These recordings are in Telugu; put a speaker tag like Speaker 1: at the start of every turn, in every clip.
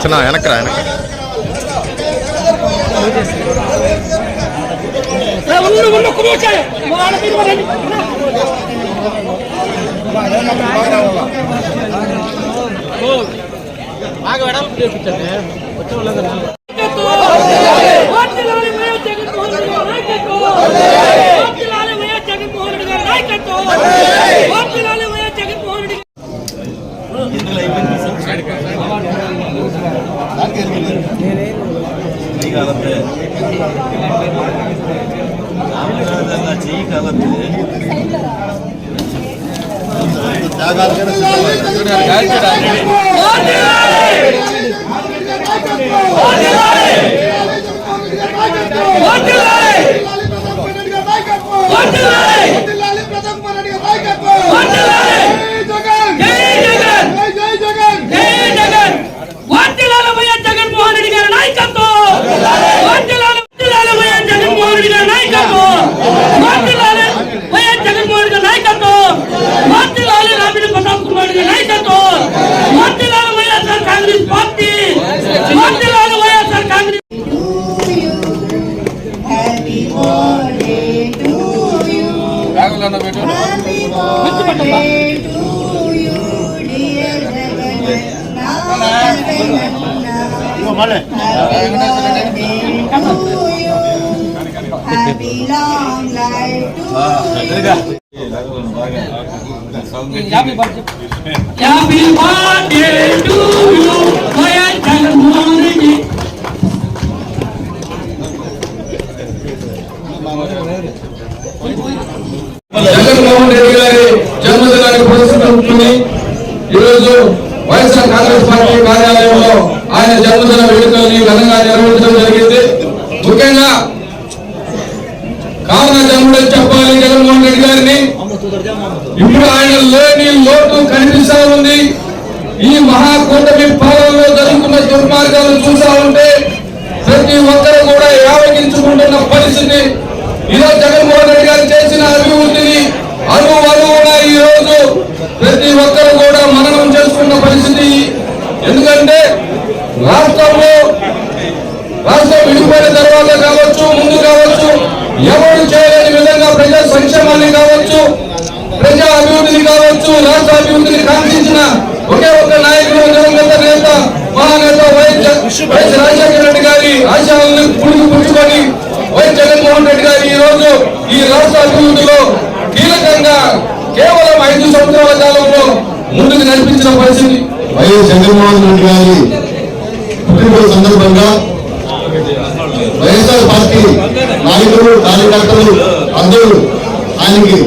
Speaker 1: చిన్న వెనక్రా జగన్మోహన్ రెడ్డి గారి జన్మదినాన్ని పురస్కరించుకుని ఈరోజు వైఎస్ఆర్ కాంగ్రెస్ పార్టీ కార్యాలయంలో ఆయన జన్మదిన వేడుకల్ని ఘనంగా నిర్వహించడం జరిగింది. ముఖ్యంగా కారణ జన్ముడని చెప్పాలి జగన్మోహన్ రెడ్డి గారిని. ఇప్పుడు ఆయన లేని లోటు కనిపిస్తా ఉంది. ఈ మహాకూటమి పాలనలో జరుగుతున్న దుర్మార్గాలను చూసా ఉంటే ప్రతి ఒక్కరు కూడా యావగించుకుంటున్న పరిస్థితి. ఈరోజు జగన్మోహన్ రెడ్డి గారు చేసిన అభివృద్ధిని అణువణువున ఈ రోజు ప్రతి ఒక్కరు కూడా మననం చేసుకున్న పరిస్థితి. ఎందుకంటే రాష్ట్రం విడిపోయిన తర్వాత కావచ్చు, ముందు కావచ్చు, ఎవరు చేయలేని విధంగా ప్రజా సంక్షేమాన్ని కావచ్చు, ప్రజా అభివృద్ధిని కావచ్చు, రాష్ట్ర అభివృద్ధిని కాంక్షించిన ఒకే ఒక్క నాయకుడు దివంగత నేత మహానేత వైఎస్ రాజశేఖర రెడ్డి గారి ఆశయాలను పుట్టుకొని వైఎస్ జగన్మోహన్ రెడ్డి గారు ఈ రోజు ఈ రాష్ట్ర అభివృద్ధిలో కీలకంగా కేవలం 5 సంవత్సరాల కాలంలో ముందుకు నడిపించిన పరిస్థితి.
Speaker 2: వైఎస్ జగన్మోహన్ రెడ్డి గారి పుట్టినరోజు సందర్భంగా వైఎస్ఆర్ పార్టీ నాయకులు, కార్యకర్తలు అందరూ ఆయనకి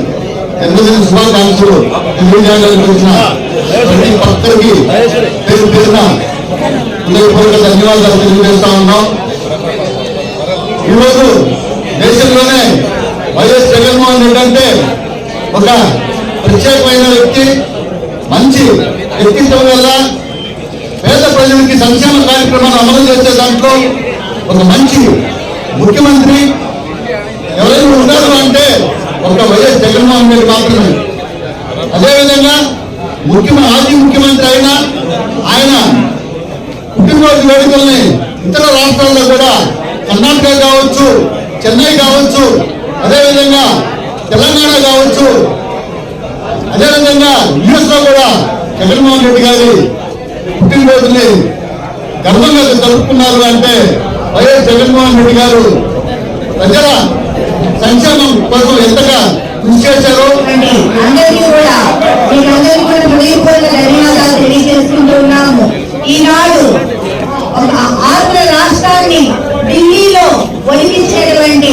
Speaker 2: జన్మదిన శుభాకాంక్షలు తెలియజేయాలనిపించిన ప్రతి ఒక్కరికి పేరు పేరున హృదయపూర్వక ధన్యవాదాలు తెలియజేస్తా ఉన్నాం. ఈరోజు దేశంలోనే వైఎస్ జగన్మోహన్ రెడ్డి అంటే ఒక ప్రత్యేకమైన వ్యక్తి, మంచి వ్యక్తిత్వం వల్ల పేద ప్రజలకి సంక్షేమ కార్యక్రమాలు అమలు చేసే దాంట్లో ఒక మంచి ముఖ్యమంత్రి ఎవరైనా ఉన్నారు అంటే ఒక వైఎస్ జగన్మోహన్ రెడ్డి మాత్రమే. అదేవిధంగా మాజీ ముఖ్యమంత్రి అయినా ఆయన పుట్టినరోజు వేడుకల్ని ఇతర రాష్ట్రాల్లో కూడా కర్ణాటక కావచ్చు, చెన్నై కావచ్చు, అదేవిధంగా తెలంగాణ కావచ్చు, అదేవిధంగా యుఎస్ లో కూడా జగన్మోహన్ రెడ్డి గారి పుట్టినరోజుని గర్వంగా జరుపుకున్నారు అంటే వైఎస్ జగన్మోహన్ రెడ్డి గారు ప్రజల సంక్షేమం కోసం ఎంతగా కృషి చేశారో
Speaker 3: అందరికీ కూడా హృదయపూర్వక ధన్యవాదాలు తెలియజేసుకుంటున్నాము. ఈనాడు ఆంధ్ర రాష్ట్రాన్ని ఢిల్లీలో ఒలిపించేటువంటి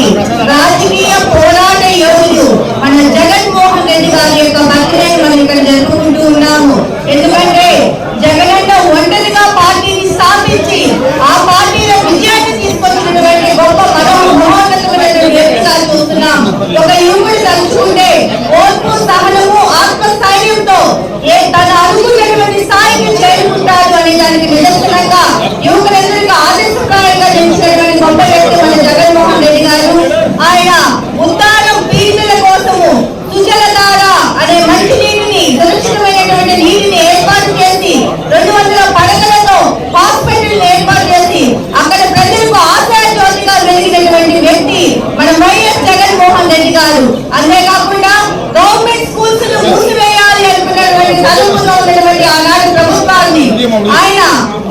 Speaker 3: రాజకీయ పోరాట యోధుడు మన జగన్మోహన్ రెడ్డి గారి యొక్క బర్త్డే మనం ఇక్కడ జరుపుకుంటూ ఉన్నాము. ఎందుకంటే జగనన్న ఒంటరిగా పార్టీని స్థాపించి ఆ పార్టీలో విజయాన్ని తీసుకొచ్చినటువంటి గొప్ప మహోన్నతమైన వ్యక్తిగా చూస్తున్నాం. ఒక యువకుడు తలుచుకుంటే ఓర్పు, సహనము, ఆత్మస్థైర్యంతో తన అనుకున్నటువంటి స్థాయికి చేరుకుంటాడు అనే దానికి నిదర్శనంగా యువకులందరికీ ఆదర్శప్రాయంగా నిలిచినటువంటి గొప్ప వ్యక్తి మన జగన్మోహన్ రెడ్డి గారు. ఆయన ఆయన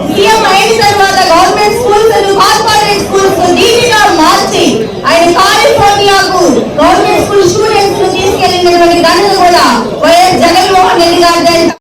Speaker 3: సీఎం అయిన తర్వాత గవర్నమెంట్ స్కూల్స్ కార్పొరేట్ స్కూల్స్ దీనిగా మార్చి ఆయన కాలిఫోర్నియాకు గవర్నమెంట్